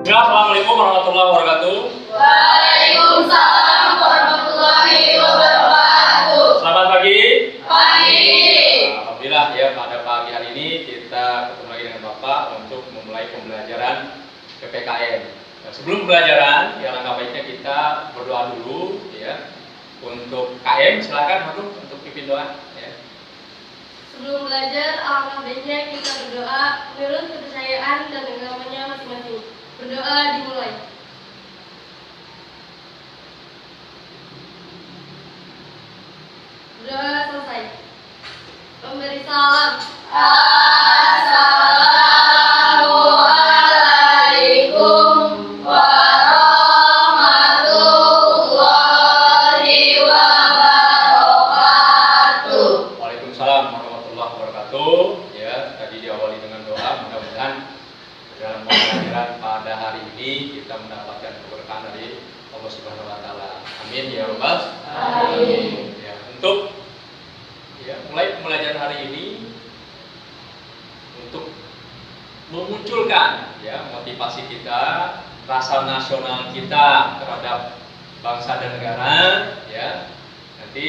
Bismillah, assalamualaikum warahmatullahi wabarakatuh. Waalaikumsalam warahmatullahi wabarakatuh. Selamat pagi. Pagi. Alhamdulillah ya, pada pagi hari ini kita ketemu lagi dengan Bapak untuk memulai pembelajaran PPKN. Nah, sebelum pembelajaran, ya langkah baiknya kita berdoa dulu ya. Untuk KM silakan Harum untuk pimpin doa ya. Sebelum belajar, alangkah baiknya kita berdoa menurut kepercayaan dan agamanya masing-masing. Berdoa dimulai. Berdoa selesai. Memberi salam. Assalamualaikum warahmatullahi wabarakatuh. Waalaikumsalam warahmatullahi wabarakatuh. Ya, tadi diawali dengan doa, mudah-mudahan dalam pembelajaran pada hari ini kita mendapatkan keberkahan dari Allah Subhanahu wa taala. Amin ya rabbal alamin. Ya, untuk mulai pembelajaran hari ini untuk memunculkan ya motivasi kita, rasa nasional kita terhadap bangsa dan negara ya. Nanti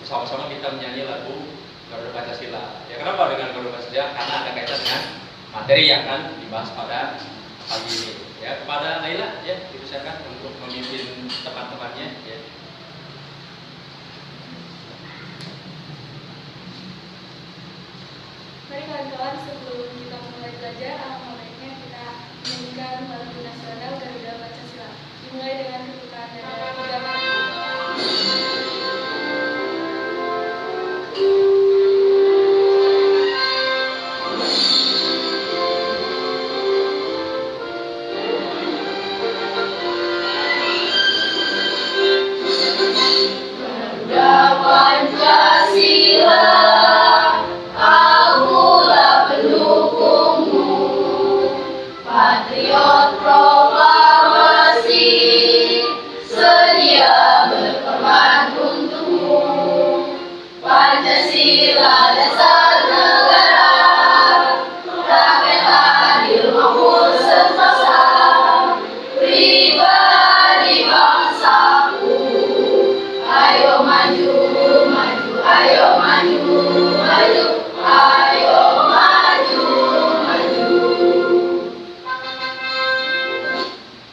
bersama-sama kita menyanyi lagu Garuda Pancasila. Ya, kenapa dengan Garuda Pancasila? Karena ada kaitan dengan materi yang akan dibahas pada pagi ini. Ya, kepada Laila ya dipersilakan untuk memimpin teman-temannya ya. Mari kawan-kawan, sebelum kita mulai belajar, alangkah baiknya kita menyanyikan lagu nasional Garuda Pancasila. Dimulai dengan kedudukan dan agama.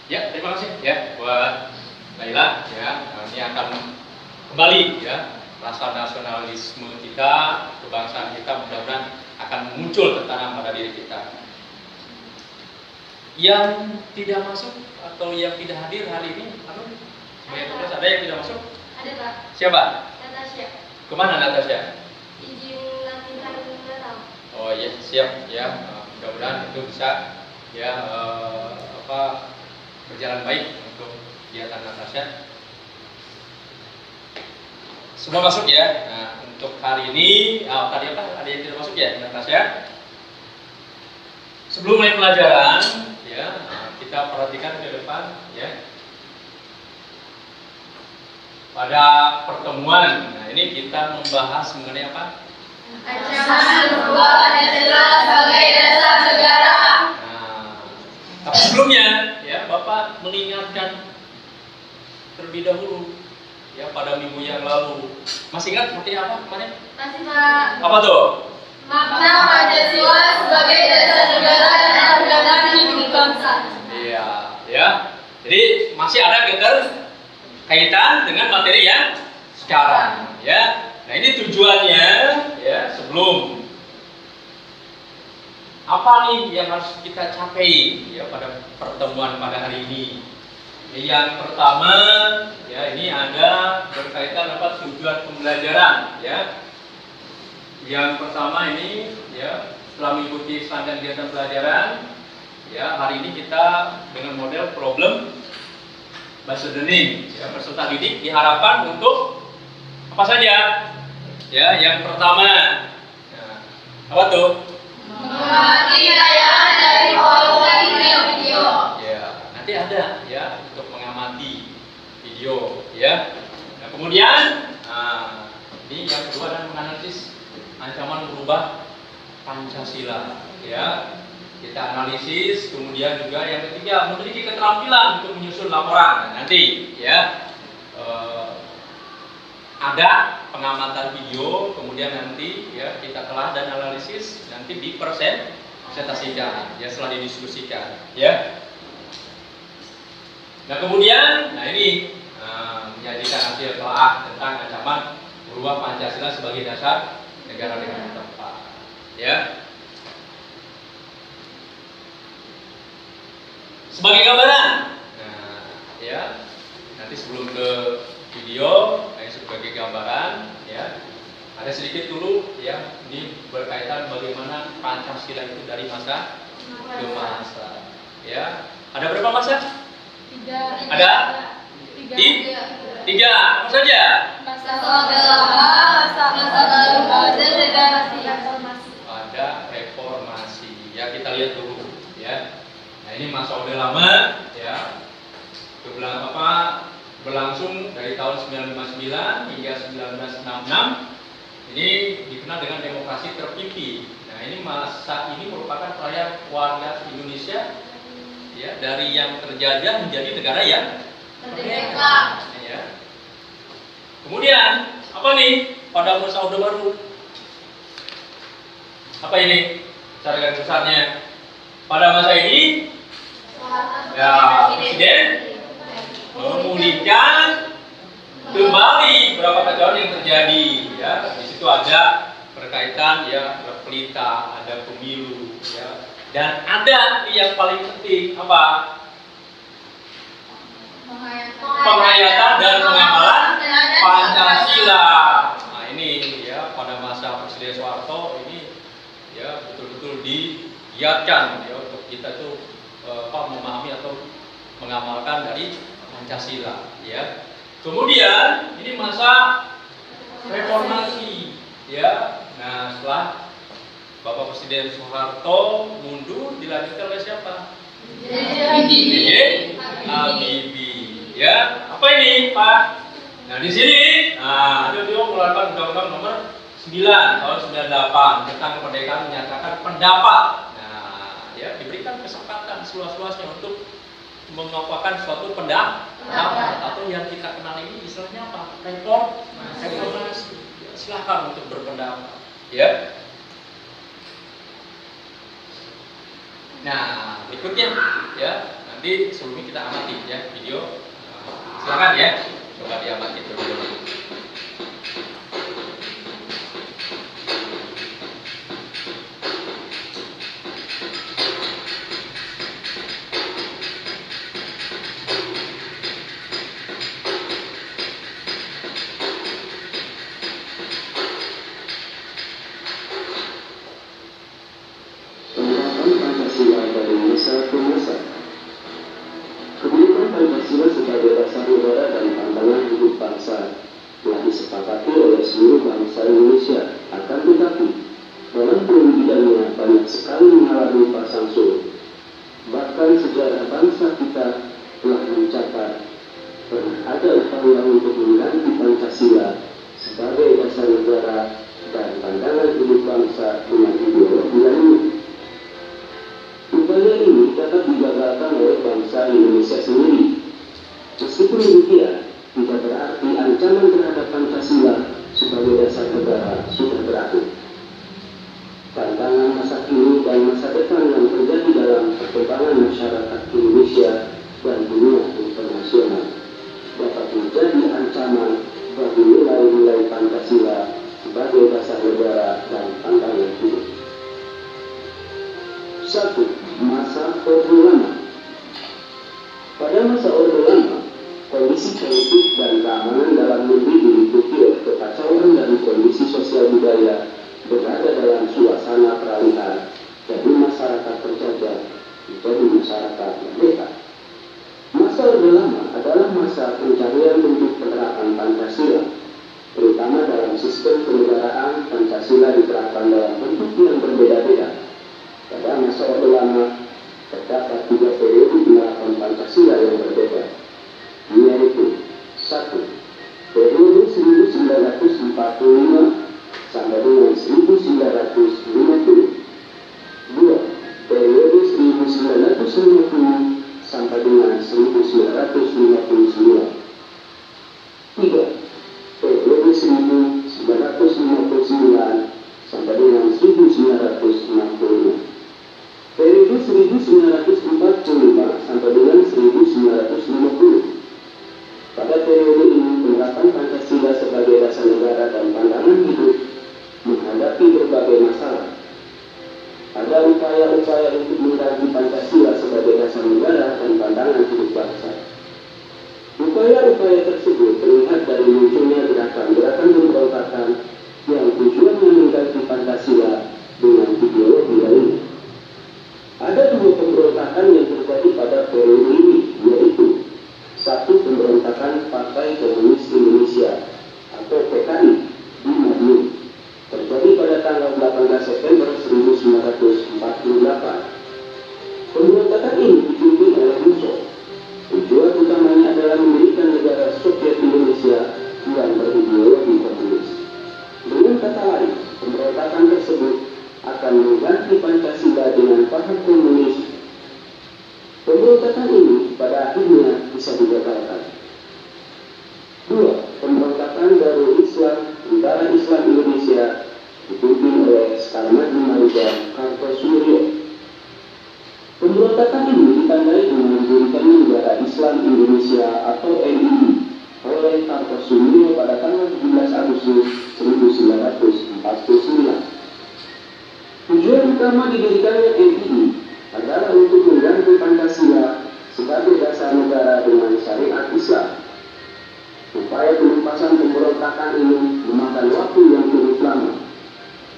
Ya, terima kasih ya buat Laila ya. Ini akan kembali ya rasa nasionalisme kita, kebangsaan kita mudah-mudahan akan muncul tertanam pada diri kita. Yang tidak masuk atau yang tidak hadir hari ini, ada yang tidak masuk? Ada, Pak. Siapa? Natasha. Kemana Natasha? Izin latihan Natal. Oh iya, siap ya. Mudah-mudahan itu bisa ya berjalan baik untuk kegiatan Natasha. Semua masuk ya. Nah, untuk hari ini tadi apa? Ada yang tidak masuk ya, Natasha? Sebelum mulai pelajaran ya, kita perhatikan ke depan ya. Pada pertemuan, nah ini kita membahas mengenai apa? Ancaman sebuah Pancasila sebagai dasar negara. Nah, tapi sebelumnya ya Bapak mengingatkan terlebih dahulu ya pada minggu yang lalu. Masih ingat seperti apa kemarin? Masih, Pak. Apa tuh? Makna Pancasila sebagai dasar negara dan organan hidup bangsa. Iya, ya. Jadi masih ada kaitan dengan materi yang sekarang ya. Nah, ini tujuannya ya, sebelum apa nih yang harus kita capai ya pada pertemuan pada hari ini. Yang pertama ya, ini ada berkaitan apa tujuan pembelajaran ya. Yang pertama ini ya, setelah mengikuti standar kegiatan pelajaran ya, hari ini kita dengan model problem based learning ya, peserta didik diharapkan untuk apa saja ya. Yang pertama ya, apa tuh? Mengamati tayangan dari video. Ya, nanti ada ya untuk mengamati video ya. Nah, kemudian ini yang kedua adalah menganalisis ancaman merubah Pancasila ya. kita analisis, kemudian juga yang ketiga memiliki keterampilan untuk menyusun laporan. Nah, nanti ya ada pengamatan video, kemudian nanti ya kita telah dan analisis, nanti dipresentasikan ya setelah didiskusikan ya. Nah kemudian, ini menyajikan hasil telah tentang ancaman merubah Pancasila sebagai dasar negara dengan tepat ya. Sebagai gambaran, nah, ya, nanti sebelum ke video, ini sebagai gambaran, ya, ada sedikit dulu, ya, ini berkaitan bagaimana Pancasila itu dari masa ke masa, ya. Ada berapa masa? Tiga. Ada? Tiga. Apa saja? Masa Orde Lama, masa Baru Orde, dan reformasi. Ada reformasi. Ya kita lihat dulu, ya. Nah ini masa Orde Lama, ya. Berlangsung dari tahun 1959 hingga 1966. Ini dikenal dengan demokrasi terpimpin. Nah ini masa ini merupakan perayaan warga Indonesia, ya, dari yang terjajah menjadi negara yang merdeka. Ya. Kemudian apa nih pada masa Orde Baru? Apa ini cara garis besarnya? Pada masa ini, ya presiden memulihkan kembali beberapa kejahatan yang terjadi. Ya, di situ ada berkaitan ya pelita, ada pemilu, ya, dan ada yang paling penting apa? Penghayatan dan pengamalan Pancasila. Nah ini ya pada masa Presiden Soeharto ini ya betul-betul digiatkan ya untuk kita tuh memahami atau mengamalkan dari Pancasila ya. Kemudian ini masa reformasi ya. Nah setelah Bapak Presiden Soeharto mundur dilanjutkan oleh siapa? Habibie. Ya, apa ini, Pak? Nah, di sini, dia mengeluarkan Undang-Undang Nomor 9 tahun 98 tentang kemerdekaan menyatakan pendapat. Nah, ya diberikan kesempatan seluas-luasnya untuk menguapkan suatu pendapat atau yang kita kenal ini istilahnya apa? Reformasi. Ya, silakan untuk berpendapat. Ya. Nah, berikutnya ya, nanti sebelumnya kita amati ya video. Silakan ya, coba diamati dulu. Pancasila dari masa ke masa. Kebijakan Pancasila sebagai dasar negara dan pandangan hidup bangsa telah disepakati oleh seluruh bangsa Indonesia. Akan tetapi, dalam pembidannya banyak sekali mengalami pasang surut. Bahkan sejarah bangsa kita telah mencatat pernah ada upaya untuk mengganti Pancasila sebagai dasar negara dan pandangan hidup bangsa dengan ideologi lainnya. Upaya ini dapat digagalkan oleh bangsa Indonesia sendiri. Meskipun demikian, tidak berarti ancaman terhadap Pancasila sebagai dasar negara sudah berakhir. Tantangan masa kini dan masa depan yang terjadi dalam perkembangan masyarakat Indonesia dan dunia internasional dapat menjadi ancaman bagi nilai-nilai Pancasila sebagai dasar negara dan pandangan hidup. 1. Masa Orde Lama. Pada masa Orde Lama, kondisi politik dan keamanan dalam negeri diliputi oleh kekacauan dan kondisi sosial budaya berada dalam suasana peralihan dari masyarakat terjajah menjadi masyarakat merdeka. Masa Orde Lama adalah masa pencarian bentuk penerapan Pancasila, terutama dalam sistem kenegaraan. Pancasila diterapkan dalam bentuk yang berbeda-beda. Pada masa Orde Lama terdapat 3 periode penerapan Pancasila yang berbeda, yaitu 1. Periode 1945 sampai dengan 1950. 2. Periode pada upaya-upaya untuk mengganti Pancasila sebagai dasar negara dan pandangan hidup bangsa. Upaya-upaya tersebut terlihat dari munculnya gerakan-gerakan pemberontakan yang tujuannya mengganti Pancasila dengan ideologi lainnya. Ada dua pemberontakan yang terjadi pada periode ini, yaitu satu, pemberontakan Partai Komunis Indonesia atau PKI di Madiun, terjadi pada tanggal 18 September 1948. Pemberontakan ini dipimpin oleh Rousseau. Tujuan utamanya adalah mendirikan negara Soviet Indonesia yang berideologi komunis. Dengan kata lain, pemberontakan tersebut akan mengganti Pancasila dengan paham komunis. Pemberontakan ini pada akhirnya bisa digagalkan. 2. Pemberontakan Darul Islam Tentara Islam Indonesia dipimpin oleh Sukarmadi Maridja Kartosoewirjo. Pemberontakan ini ditandai dengan didirikannya Negara Islam Indonesia atau NII oleh Kartosoewirjo pada tanggal 17 Agustus 1949. Tujuan utama didirikannya NII adalah untuk mengganti Pancasila sebagai dasar negara dengan syariat Islam. Upaya penumpasan pemberontakan ini memakan waktu yang cukup lama.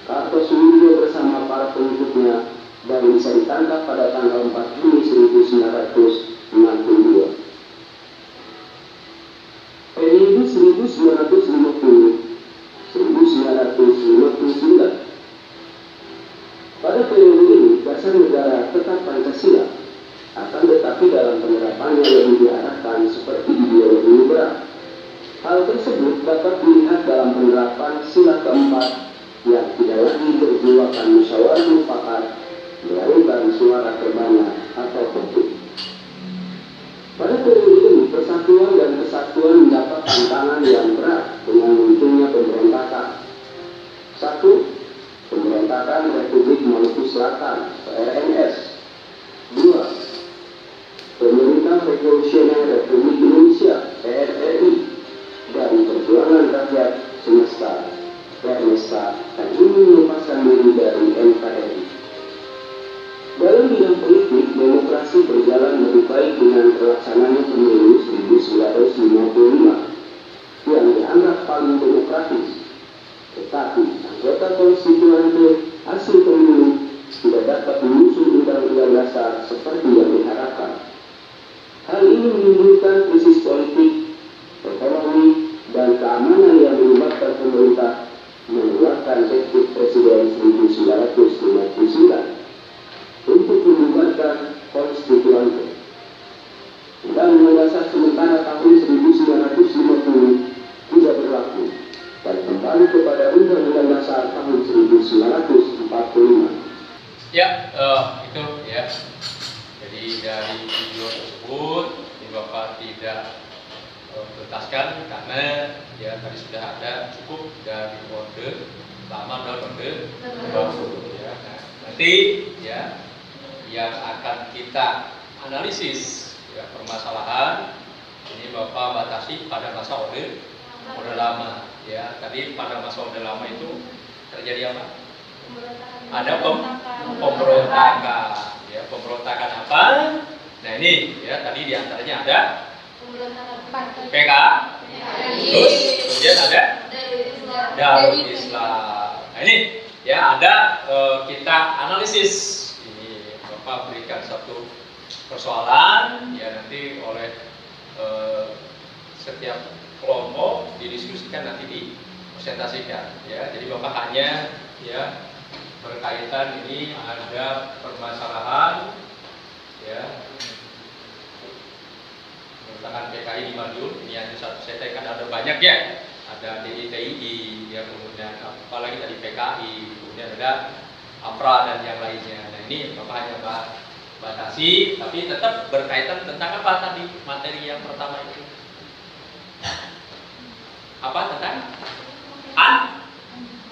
Kartosoewirjo bersama para pengikutnya baru bisa ditangkap pada tanggal 4 Juni 1962. Periode 1950-1959. Pada periode ini, dasar negara tetap Pancasila, akan tetapi dalam penerapannya lebih diarahkan seperti ideologi liberal. Hal tersebut dapat dilihat dalam penerapan sila keempat yang tidak lagi berjiwakan musyawarah mufakat, melainkan suara terbanyak atau voting. Pada periode ini, persatuan dan kesatuan mendapat tantangan yang berat dengan munculnya pemberontakan. 1. Pemberontakan Republik Maluku Selatan (PRMS). 2. Pemerintah Revolusioner Republik Indonesia (PRRI) dan Perjuangan Rakyat Semesta (PRMSK) yang ingin melepaskan diri dari NKRI. Dalam bidang politik, demokrasi berjalan lebih baik dengan terlaksananya pemilu 1955 yang dianggap paling demokratis. Tetapi anggota konstituante hasil pemilu tidak dapat menyusun undang-undang dasar seperti yang diharapkan. Hal ini menimbulkan krisis politik, ekonomi, dan keamanan yang menyebabkan pemerintah mengeluarkan dekret Presiden 1959 untuk membubarkan konstituante. Undang-undang dasar sementara tahun 1950 tidak berlaku dan kembali kepada Undang-Undang Dasar tahun 1945. Ya, itu ya. Jadi dari video tersebut, ini Bapak tidak tuntaskan karena ya tadi sudah ada cukup dari orde lama dan orde baru. Ya. Nah, nanti ya yang akan kita analisis ya, permasalahan ini Bapak batasi pada masa orde lama. Ya, tadi pada masa orde lama itu terjadi apa? Ada pemberontakan. Ya, pemberontakan apa? Nah ini ya tadi diantaranya ada PK, terus kemudian ada Darul Islam. Nah ini ya ada kita analisis. Ini Bapak berikan satu persoalan ya nanti oleh setiap kelompok didiskusikan nanti dipresentasikan ya. Jadi Bapak hanya ya berkaitan ini ada permasalahan ya pemberontakan PKI di Madiun. Ini hanya satu saya kan ada banyak ya, ada DITI ya, kemudian apalagi tadi PKI, kemudian ada APRA dan yang lainnya. Nah ini Bapak hanya batasi tapi tetap berkaitan tentang apa tadi materi yang pertama itu apa tentang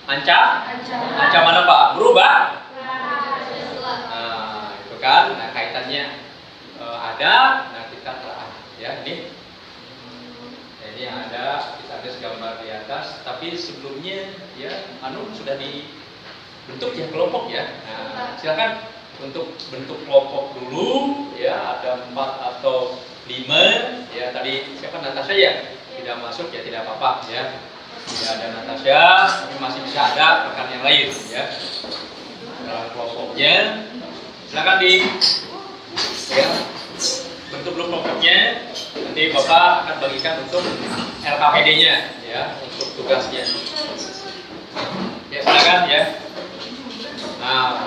ancaman apa? Berubah? Nah, itu kan, nah kaitannya ada, nah kita telah ya ini ada kita ada gambar di atas, tapi sebelumnya ya sudah bentuk ya kelompok ya. Nah, silakan untuk bentuk kelompok dulu ya, ada 4 atau 5 ya. Tadi siapa, Natasha ya? Tidak masuk ya, tidak apa-apa ya. Tidak ada Natasha, tapi masih bisa ada rekan yang lain ya. Dalam kelompoknya silakan di ya, bentuk dulu kelompoknya. Nanti Bapak akan bagikan untuk LKPD-nya ya, untuk tugasnya. Ya silakan ya. Nah,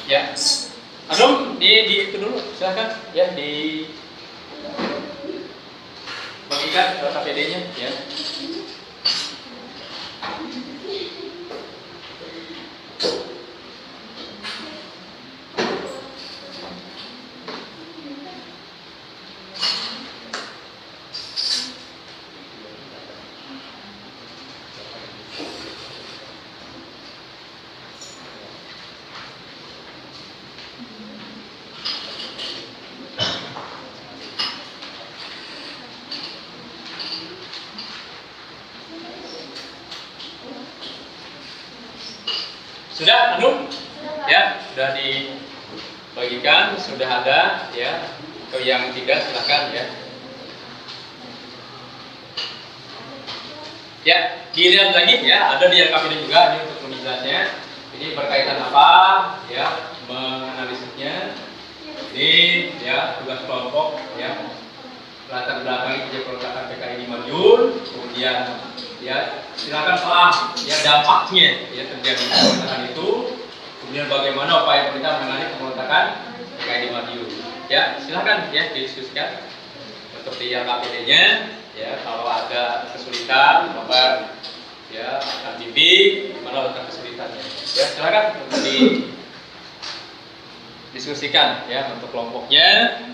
ya, Anum di itu dulu, silakan ya, di bagikan LKPD-nya ya. Sudah, Anum? Ya, sudah dibagikan, sudah ada ya. Ke yang 3 silakan ya. Ya, dilihat lagi ya, ada di LKPD juga ini untuk menjelasnya. Ini berkaitan apa ya, menganalisisnya. Ini ya tugas kelompok ya. Latar belakang kerja peletakan PKI di Madiun, kemudian ya silakan paham ya dampaknya ya terjadi peletakan itu, kemudian bagaimana upaya pemerintah menangani peletakan PKI di Madiun. Ya silakan ya didiskusikan untuk di LKPD-nya ya. Kalau ada kesulitan Bapak ya akan bimbing gimana letak kesulitannya. Ya silakan untuk didiskusikan ya untuk kelompoknya.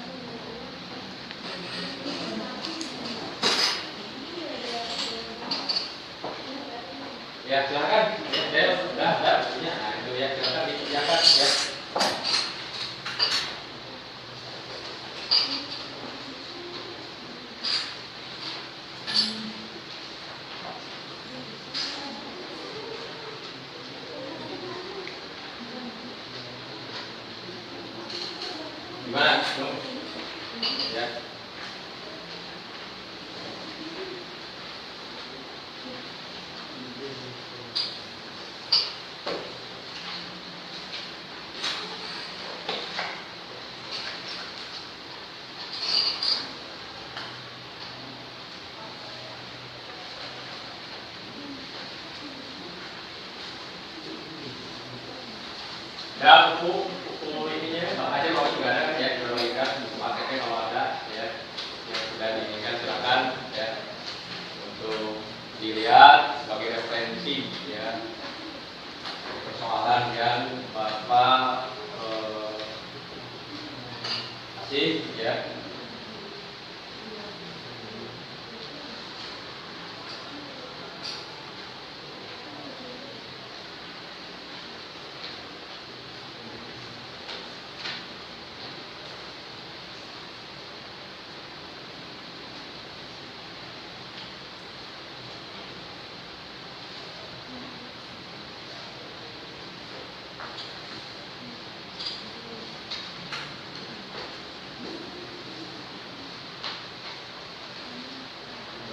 Ya silakan ya, sudah ya. Nah itu ya, silakan dikerjakan ya. Gimana? Ya. Ya, buku ininya Pak aja kalau sudah ada ya, dibagikan buku paketnya kalau ada ya, yang sudah diinginkan silakan ya untuk dilihat sebagai referensi ya persoalan yang Bapak kasih ya.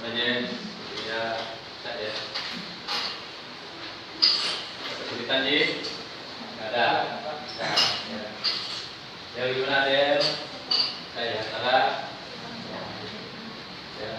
Kemudian ya saya kesulitan Ji nggak ada ya. Ya gimana Del? Saya salah ya.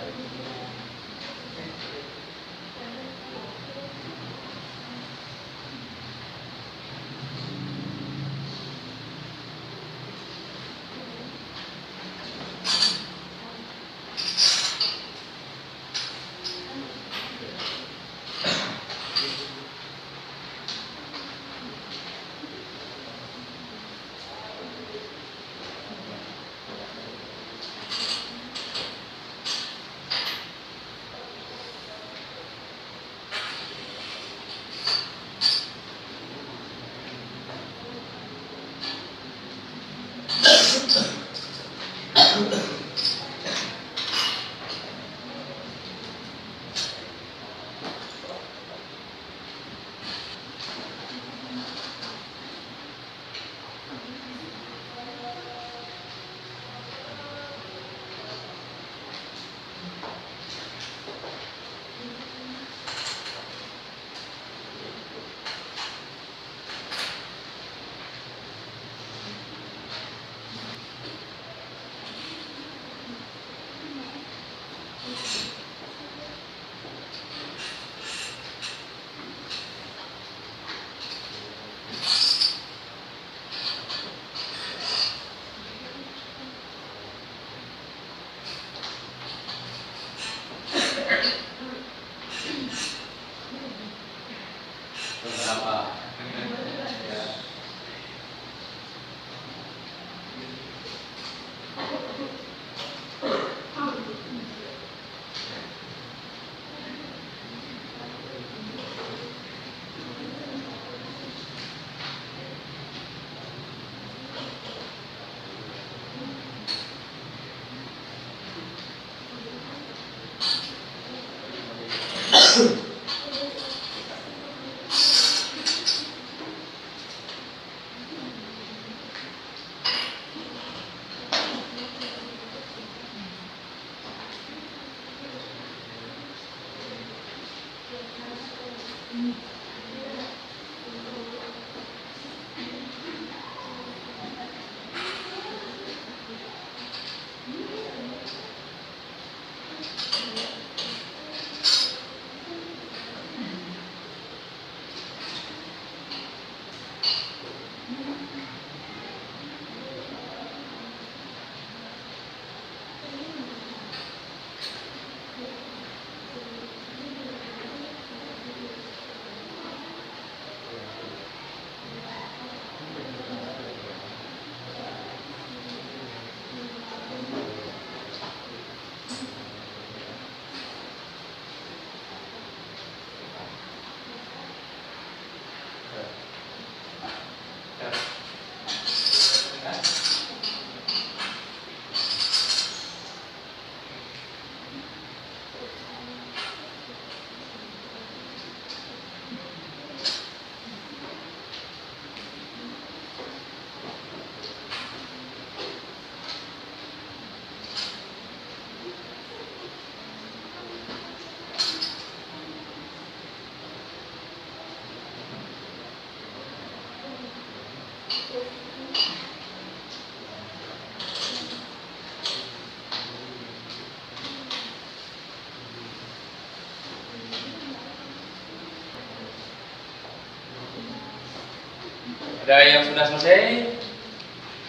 Ada yang sudah selesai?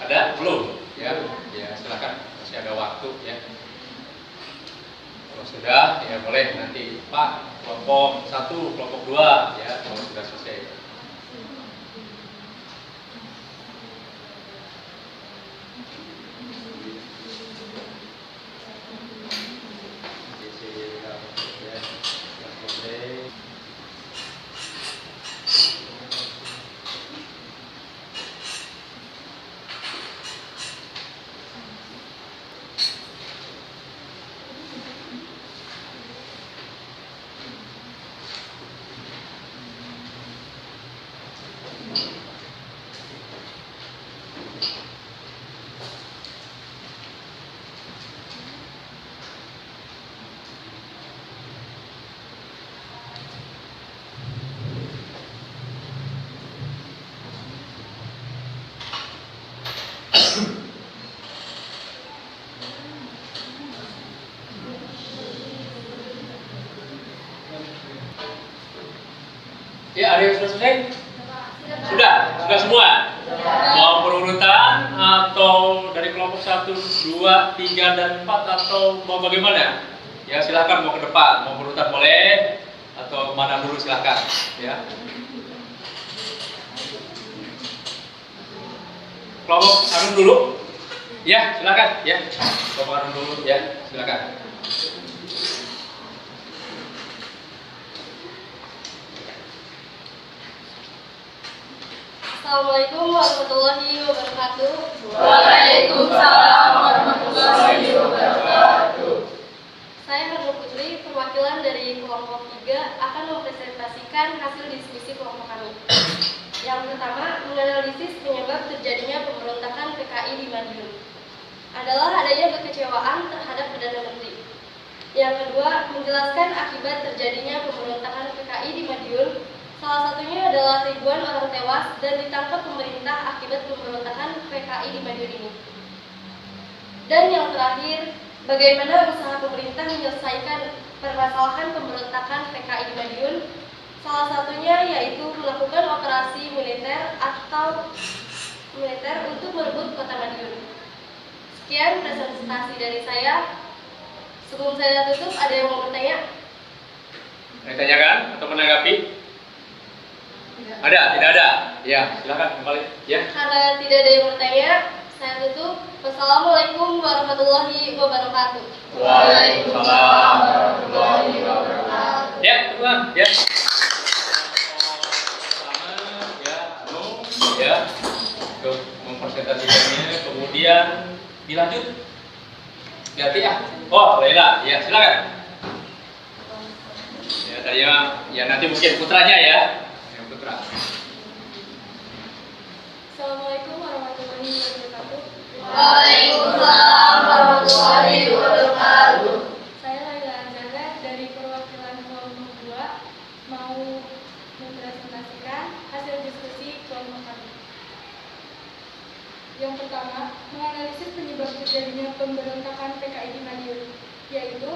Ada? Belum? Ya, ya silakan. Masih ada waktu ya. Kalau sudah, ya boleh nanti Pak kelompok 1, kelompok 2 ya kalau sudah selesai. Ya, ada yang sudah selesai? Sudah semua? Mau perurutan atau dari kelompok 1, 2, 3, dan 4 atau mau bagaimana? Ya silakan mau ke depan, mau perurutan boleh atau kemana dulu silakan ya. Kelompok Arun dulu? Ya silakan ya. Kelompok Arun dulu ya silakan. Assalamualaikum warahmatullahi wabarakatuh. Waalaikumsalam warahmatullahi wabarakatuh. Saya Hanum Putri, perwakilan dari kelompok 3 akan mempresentasikan hasil diskusi kelompok kami. Yang pertama, menganalisis penyebab terjadinya pemberontakan PKI di Madiun adalah adanya kekecewaan terhadap Perdana Menteri. Yang kedua, menjelaskan akibat terjadinya pemberontakan PKI di Madiun. Salah satunya adalah ribuan orang tewas dan ditangkap pemerintah akibat pemberontakan PKI di Madiun ini. Dan yang terakhir, bagaimana usaha pemerintah menyelesaikan permasalahan pemberontakan PKI di Madiun. Salah satunya yaitu melakukan operasi militer untuk merebut kota Madiun. Sekian presentasi dari saya. Sebelum saya tutup, ada yang mau bertanya? Ditanyakan atau menanggapi? Ada? Tidak ada? Ya, silakan kembali. Ya. Karena tidak ada yang bertanya, saya tutup. Wassalamualaikum warahmatullahi wabarakatuh. Waalaikumsalam warahmatullahi wabarakatuh. Ya, teman, ya. Pertama, ya, ya, untuk mempresentasikannya, kemudian dilanjut. Ganti ya. Oh, Laila, ya, silakan. Ya, saya ya nanti mungkin putranya ya. Yang putra. Assalamualaikum warahmatullahi wabarakatuh. Waalaikumsalam warahmatullahi wabarakatuh. Saya Laila Anzara dari perwakilan kelompok 2 mau mempresentasikan hasil diskusi kelompok kami. Yang pertama, menganalisis penyebab terjadinya pemberontakan PKI di Madiun, yaitu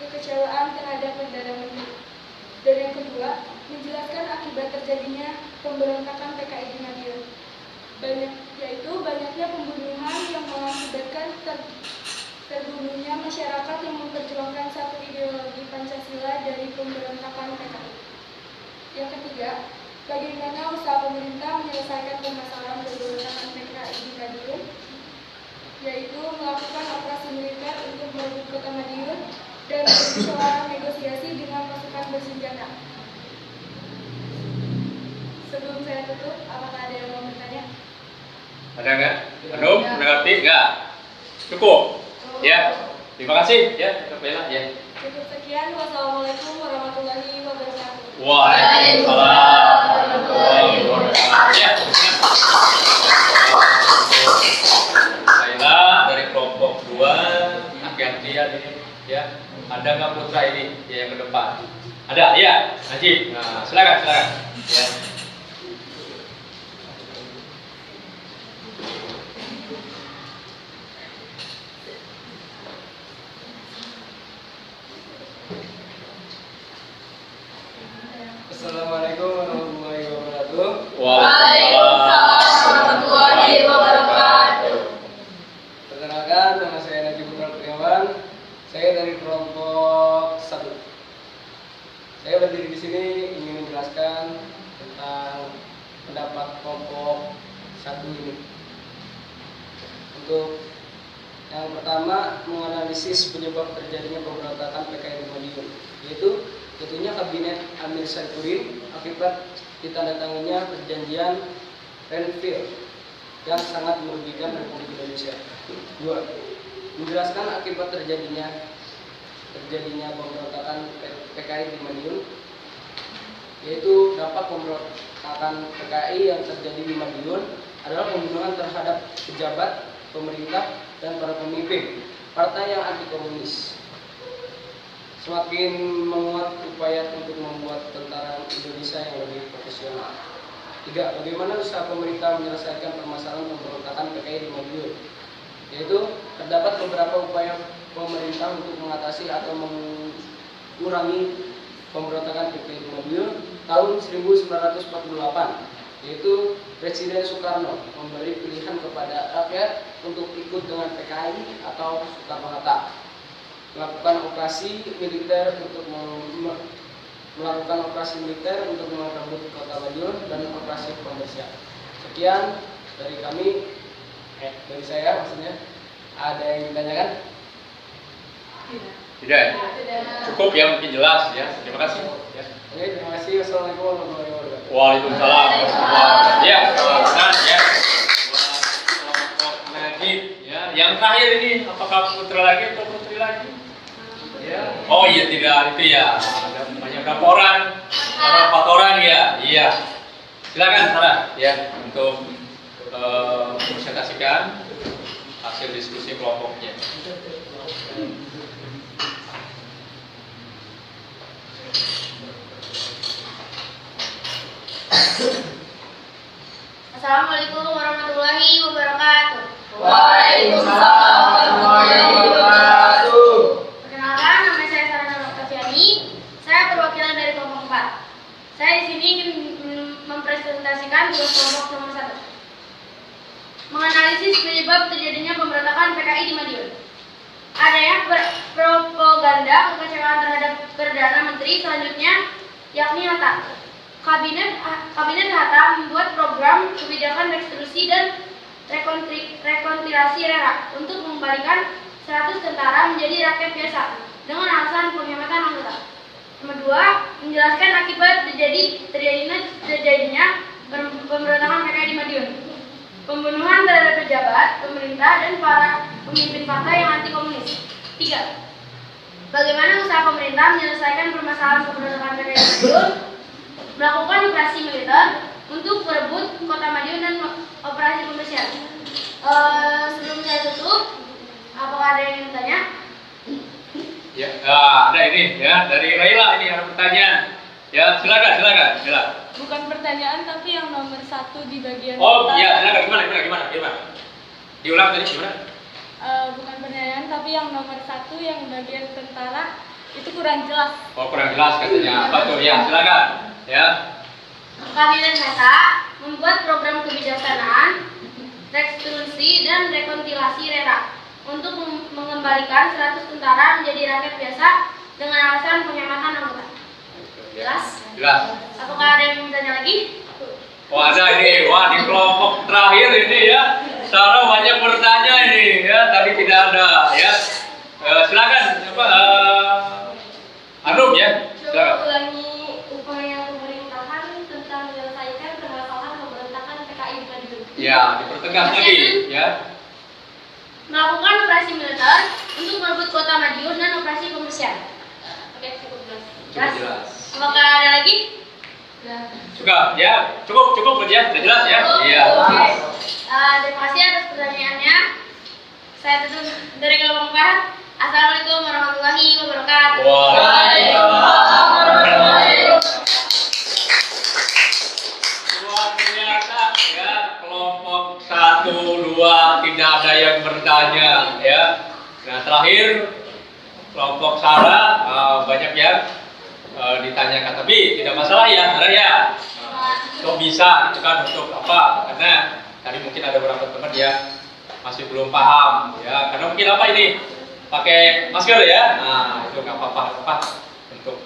kekecewaan terhadap Perdana Menteri. Dan yang kedua, menjelaskan akibat terjadinya pemberontakan PKI di Madiun, yaitu banyaknya pembunuhan yang mengakibatkan terbunuhnya masyarakat yang memperjuangkan satu ideologi Pancasila dari pemberontakan PKI. Yang ketiga, bagaimana usaha pemerintah menyelesaikan permasalahan pemberontakan PKI di Madiun, yaitu melakukan operasi militer untuk merebut kota Madiun dan bermusyawarah negosiasi dengan pasukan bersenjata. Sebelum saya tutup, apakah ada yang mau bertanya? Ada nggak? Anu, mengerti nggak? Cukup? Ya. Terima kasih ya, Dr. Bella ya. Cukup sekian. Wassalamualaikum warahmatullahi wabarakatuh. Waalaikumsalam warahmatullahi wabarakatuh. Ya. Laila dari kelompok 2 gantian ini ya. Ada nggak putra ini ya, yang ke depan? Ada ya, Najib. Nah, silakan ya. Assalamualaikum warahmatullahi wabarakatuh. Waalaikumsalam warahmatullahi wabarakatuh. Perkenalkan, nama saya Najib Putra Kurniawan. Saya dari kelompok 1. Saya berdiri di sini ingin menjelaskan tentang pendapat kelompok 1 ini. Untuk yang pertama, menganalisis penyebab terjadinya pemberontakan PKI di Madiun, yaitu jatuhnya kabinet Amir Saifuddin akibat ditandatanganinya perjanjian Renville yang sangat merugikan Republik Indonesia. 2. Menjelaskan akibat terjadinya pemberontakan PKI di Madiun, yaitu dampak pemberontakan PKI yang terjadi di Madiun adalah pembunuhan terhadap pejabat, pemerintah, dan para pemimpin partai yang anti komunis. Semakin menguat upaya untuk membuat tentara Indonesia yang lebih profesional. 3. Bagaimana usaha pemerintah menyelesaikan permasalahan pemberontakan PKI di Madiun, yaitu terdapat beberapa upaya pemerintah untuk mengatasi atau mengurangi pemberontakan PKI di Madiun tahun 1948, yaitu Presiden Soekarno memberi pilihan kepada rakyat untuk ikut dengan PKI atau Soekarno-Hatta, melakukan operasi militer untuk merebut kota Madiun dan operasi pembersihan. Sekian dari kami, dari saya maksudnya. Ada yang ditanyakan? Tidak. Cukup ya, mungkin jelas ya. Terima kasih ya. Oke, terima kasih. Wassalamualaikum warahmatullahi wabarakatuh. Waalaikumsalam warahmatullahi wabarakatuh. Ya, silakan ya. Kelompok Najib ya. Yang terakhir ini apakah putra lagi atau putri lagi? Ya. Oh iya, tidak, itu ya. Ada banyak berapa orang? Ada 4 orang ya. Iya. Silakan Sarah ya untuk presentasikan hasil diskusi kelompoknya. Assalamualaikum warahmatullahi wabarakatuh. Waalaikumsalam warahmatullahi wabarakatuh. Perkenalkan, nama saya Sarana Oktaviani. Saya perwakilan dari kelompok 4. Saya di sini ingin mempresentasikan dua kelompok nomor 1. Menganalisis penyebab terjadinya pemberontakan PKI di Madiun. Adanya propaganda kekecewaan terhadap Perdana Menteri selanjutnya, yakni Hatta. Kabinet Hatta membuat program kebijakan restitusi dan rekonsiliasi daerah untuk mengembalikan 100 tentara menjadi rakyat biasa dengan alasan penghematan anggota. Nomor 2, menjelaskan akibat terjadinya pemberontakan PKI di Madiun. Pembunuhan terhadap pejabat, pemerintah, dan para pemimpin partai yang anti komunis. 3. Bagaimana usaha pemerintah menyelesaikan permasalahan pemberontakan PKI Madiun? Melakukan operasi militer untuk merebut kota Madiun dan operasi pembersihan. Sebelum saya tutup, apakah ada yang ingin bertanya? Ya, ada ini ya dari Laila, ini ada pertanyaan. Ya, silakan. Bukan pertanyaan tapi yang nomor 1 di bagian Oh tentara. iya, silakan. Gimana? Diulang tadi gimana? Bukan pertanyaan tapi yang nomor 1 yang bagian tentara itu kurang jelas. Oh, kurang jelas katanya. Betul ya, silakan. Ya. Kami dan Meta membuat program kebijaksanaan, restitusi dan rekonsilasi RERA untuk mengembalikan 100 tentara menjadi rakyat biasa dengan alasan penghematan anggota. Jelas? Jelas. Apakah ada yang bertanya lagi? Oh, ada ini. Wah, di kelompok terakhir ini ya. Sarah banyak bertanya ini ya. Tadi tidak ada ya. Silakan. Arum ya. Coba Silakan. ulangi upaya pemerintahan tentang menyelesaikan permasalahan pemberontakan PKI di Madiun. Ya, dipertegas lagi ya. Melakukan operasi militer untuk merebut kota Madiun dan operasi pembersihan. Oke, cukup jelas. Cukup jelas. Apakah ada lagi? Suka ya. Cukup ya. Sudah jelas ya. Iya. Oke. Terima kasih atas pertanyaannya. Saya tutup dari kelompok 4. Assalamualaikum warahmatullahi wabarakatuh. Waalaikumsalam. warahmatullahi Luar biasa ya, kelompok 1, 2 tidak ada yang bertanya ya. Nah, terakhir kelompok Sarah banyak yang ditanyakan, tapi tidak masalah ya, Sarah ya. Kok bisa itu kan untuk apa? Karena tadi mungkin ada beberapa teman yang masih belum paham ya, karena mungkin apa ini pakai masker ya. Nah, itu nggak apa-apa untuk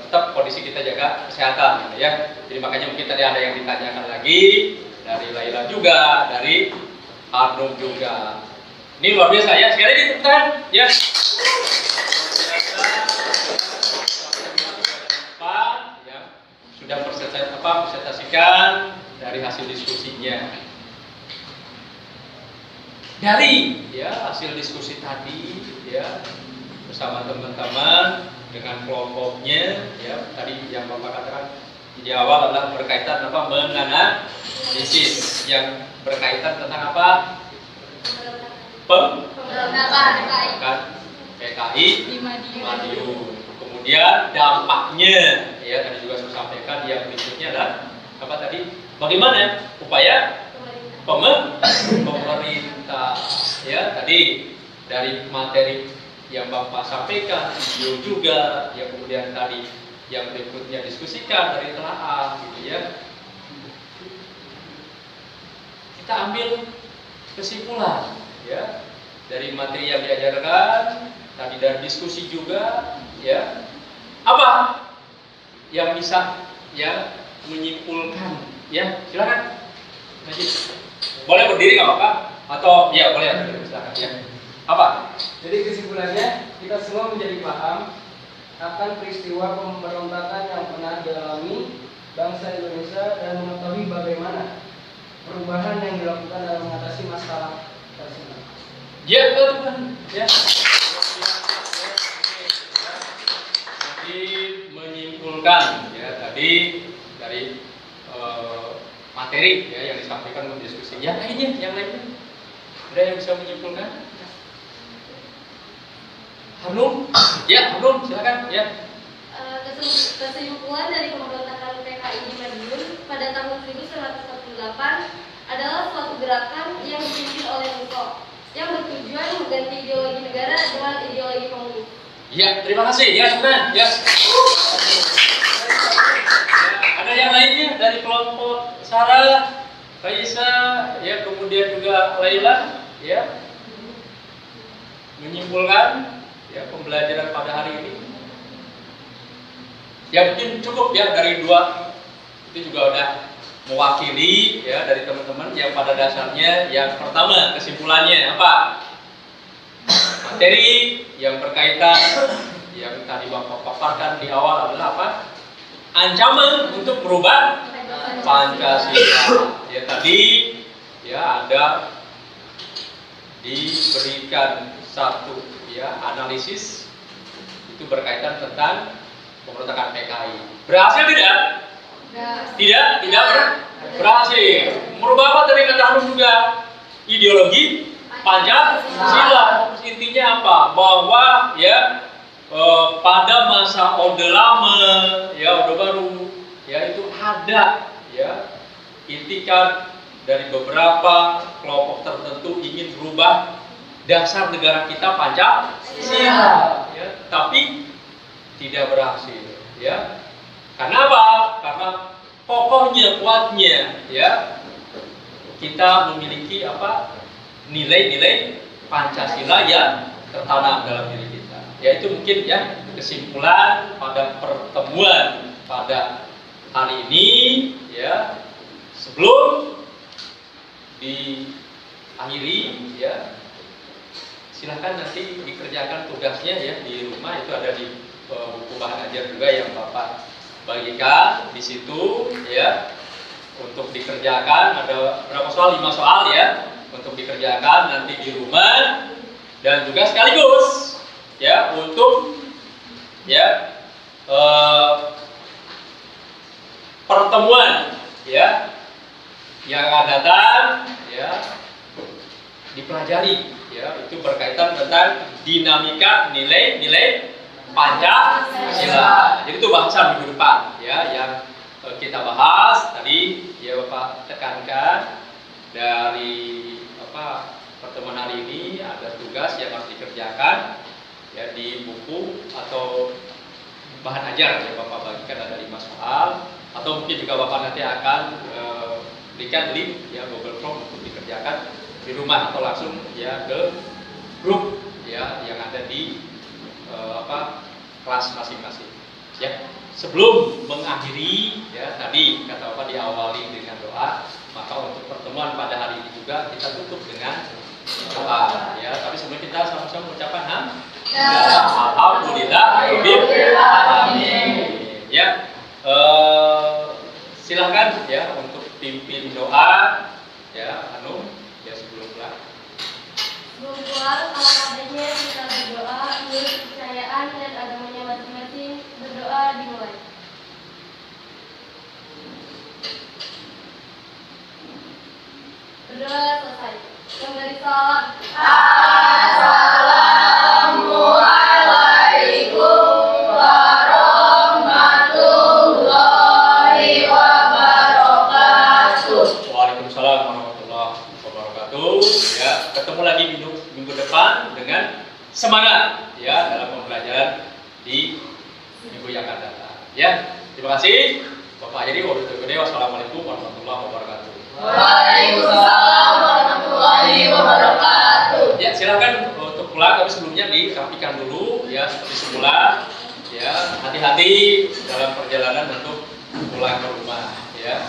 tetap kondisi kita jaga kesehatan gitu ya. Jadi makanya mungkin tadi ada yang ditanyakan lagi dari Laila juga, dari Arnum juga. Ini luar biasa ya, sekali lagi tepuk tangan ya. Ya, sudah presentasikan dari hasil diskusinya. Dari ya hasil diskusi tadi ya bersama teman-teman dengan kelompoknya ya, tadi yang Bapak katakan di awal adalah berkaitan apa, menganalisis yang berkaitan tentang apa, Pemberontakan PKI Di Madiun. Madiun. Kemudian dampaknya ya tadi juga saya sampaikan, yang berikutnya adalah apa tadi, bagaimana upaya pemerintah ya, tadi dari materi yang Bapak sampaikan, video juga yang kemudian tadi yang berikutnya diskusikan dari telaah gitu ya. Kita ambil kesimpulan ya dari materi yang diajarkan tadi, dari diskusi juga ya, apa yang bisa ya menyimpulkan ya. Silakan Najib. Boleh berdiri nggak apa-apa? Atau ya boleh, silakan ya. Apa? Jadi kesimpulannya, kita semua menjadi paham akan peristiwa pemberontakan yang pernah dialami bangsa Indonesia dan mengetahui bagaimana perubahan yang dilakukan dalam mengatasi masalah tersebut. Ya, betul. Ya. Jadi menyimpulkan ya tadi dari materi ya yang disampaikan dalam diskusi. Yang lainnya ada yang bisa menyimpulkan? Hanum, ya Hanum, silakan ya. Kesimpulan dari pemberontakan PKI di Madiun pada tahun 1948 adalah suatu gerakan yang dipimpin oleh Bung Karno yang bertujuan mengganti ideologi negara dengan ideologi komunis. Ya, terima kasih ya teman. Ya. Ada yang lainnya dari kelompok Sarah, Kaisa, ya kemudian juga Laila, ya menyimpulkan ya pembelajaran pada hari ini. Ya mungkin cukup ya dari dua itu juga udah mewakili ya dari teman-teman yang pada dasarnya yang pertama kesimpulannya apa? Materi yang berkaitan yang tadi Bapak paparkan di awal adalah apa? Ancaman untuk merubah Pancasila. Ya tadi ya ada diberikan satu ya analisis itu berkaitan tentang pemberontakan PKI. Berhasil tidak? Tidak berhasil. Merubah apa tadi kata Hanum juga? Ideologi Pancasila. Intinya apa? Bahwa ya pada masa Orde Lama, ya Orde Baru, ya itu ada ya intikan dari beberapa kelompok tertentu ingin berubah dasar negara kita Pancasila, ya, tapi tidak berhasil, ya. Karena apa? Karena kokohnya, kuatnya, ya, kita memiliki apa? Nilai-nilai Pancasila yang tertanam dalam diri kita. Yaitu mungkin ya kesimpulan pada pertemuan pada hari ini, ya, sebelum diakhiri, ya, silahkan nanti dikerjakan tugasnya ya di rumah. Itu ada di buku bahan ajar juga yang Bapak bagikan di situ, ya, untuk dikerjakan. Ada berapa soal? 5 soal ya, untuk dikerjakan nanti di rumah. Dan juga sekaligus ya untuk ya pertemuan ya yang akan datang, ya, dipelajari, ya, itu berkaitan tentang dinamika nilai-nilai Pancasila. Jadi itu bahasan minggu depan, ya, yang kita bahas tadi, ya Bapak tekankan dari apa pertemuan hari ini ada tugas yang harus dikerjakan, ya, di buku atau bahan ajar yang Bapak bagikan ada 5 soal, atau mungkin juga Bapak nanti akan berikan link ya Google Form untuk dikerjakan di rumah atau langsung ya ke grup ya yang ada di kelas masing-masing. Ya, sebelum mengakhiri ya tadi kata Bapak diawali dengan doa, maka untuk pertemuan pada hari ini juga kita tutup dengan doa ya. Tapi sebelum kita sama-sama mengucapkan alhamdulillahirabbil alamin. Ya, silahkan ya untuk pimpin doa ya Hanum ya sebelum pulang. Sebelum pulang, adanya kita berdoa menurut kepercayaan dan agamanya masing-masing. Berdoa dimulai. Berdoa selesai. Kembali salam. Assalamualaikum warahmatullahi wabarakatuh. Waalaikumsalam warahmatullahi wabarakatuh. Ya, ketemu lagi minggu depan dengan semangat ya dalam pembelajaran di minggu yang akan datang. Ya, terima kasih. Bapak jadi wassalamualaikum warahmatullahi wabarakatuh. Waalaikumsalam warahmatullahi wabarakatuh. Ya, silakan untuk pulang, tapi sebelumnya dirapikan dulu ya seperti semula. Ya, hati-hati dalam perjalanan untuk pulang ke rumah ya.